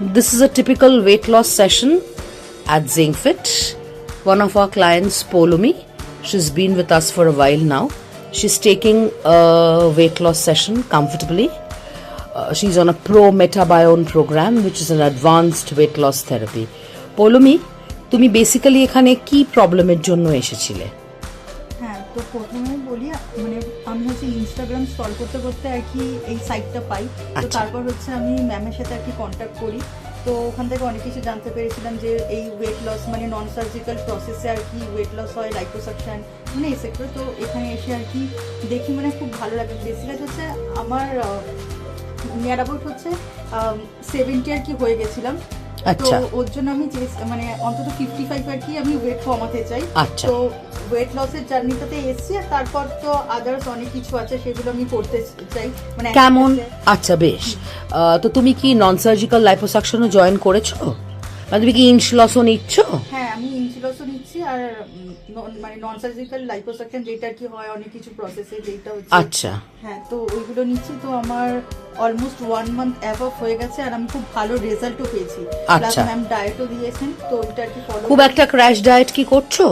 This is a typical weight loss session at ZingFit. One of our clients, Polumi, she's been with us for a while now. She's taking a weight loss session comfortably. She's on a Pro Metabiome program, which is an advanced weight loss therapy. Polumi, তুমি basically এখানে কি প্রবলেমের জন্য এসেছিলে? হ্যাঁ, তো প্রথমে বলি, মানে আমি হচ্ছে ইনস্টাগ্রাম স্ক্রল করতে করতে আর কি এই সাইটটা পাই। তো তারপর হচ্ছে আমি ম্যামের সাথে আর কি কন্ট্যাক্ট করি। তো ওখান থেকে অনেক কিছু জানতে পেরেছিলাম যে এই ওয়েট লস মানে নন সার্জিক্যাল প্রসেসে আর কি ওয়েট লস হয়, লাইপোসাকশন মানে এসেক্টর। তো এখানে এসে আর কি দেখি মানে খুব ভালো লাগে। বেসিক্যালি হচ্ছে আমার নিয়ার অ্যাবাউট হচ্ছে 70 আর কি হয়ে গেছিলাম। তো ওর জন্য আমি মানে অন্তত 55 আর কি আমি ওয়েট কমাতে চাই। তো ওয়েট লসের জার্নিটাতে এসেছি, আর তারপর তো আদার্স অনেক কিছু আছে সেগুলো আমি করতে চাই। মানে কেমন? আচ্ছা, বেশ। তো তুমি কি নন সার্জিক্যাল লাইপোসাকশনও জয়েন করেছো? মানে তুমি কি ইঞ্চ লসও নিচ্ছ? হ্যাঁ, আমি ইঞ্চ লসও নিচ্ছি, আর মানে নন সার্জিক্যাল লাইপোসাকশন যেটা কি হয় অনেক কিছু প্রসেসে যেটা হচ্ছে। আচ্ছা, হ্যাঁ, তো ওইগুলো নিচ্ছি। তো আমার অলমোস্ট 1 মান্থ অ্যাবভ হয়ে গেছে, আর আমি খুব ভালো রেজাল্টও পেয়েছি। প্লাস ম্যাম ডায়েটও দিয়েছেন, তো ওইটা আর কি ফলো। খুব একটা ক্র্যাশ ডায়েট কি করছো?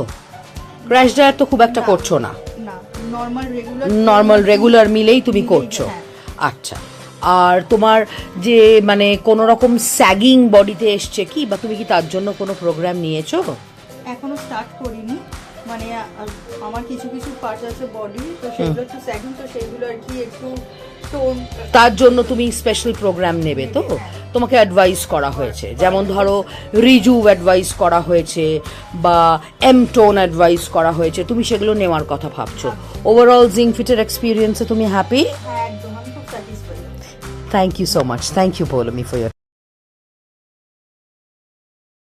ক্র্যাশ ডায়েট তো খুব একটা করছো না। না, নর্মাল রেগুলার মিলেই তুমি করছো। আচ্ছা, আর তোমার যে মানে কোনো রকম স্যাগিং বডিতে এসছে কি, বা তুমি কি তার জন্য কোনো প্রোগ্রাম নিয়েছো? এখনো স্টার্ট করিনি। মানে আমার কিছু কিছু পার্ট আছে বডি, তো সেগুলো একটু স্যাগিং, তো সেগুলো আর কি একটু টোন। তার জন্য তুমি স্পেশাল প্রোগ্রাম নেবে তো? তোমাকে অ্যাডভাইস করা হয়েছে, যেমন ধরো রিজু অ্যাডভাইস করা হয়েছে বা এম টোন অ্যাডভাইস করা হয়েছে, তুমি সেগুলো নেওয়ার কথা ভাবছো। ওভারঅল জিংফিটের এক্সপিরিয়েন্সে তুমি হ্যাপি? হ্যাঁ, একদম, আমি খুব satisfied. Thank you so much. Thank you Polumi for your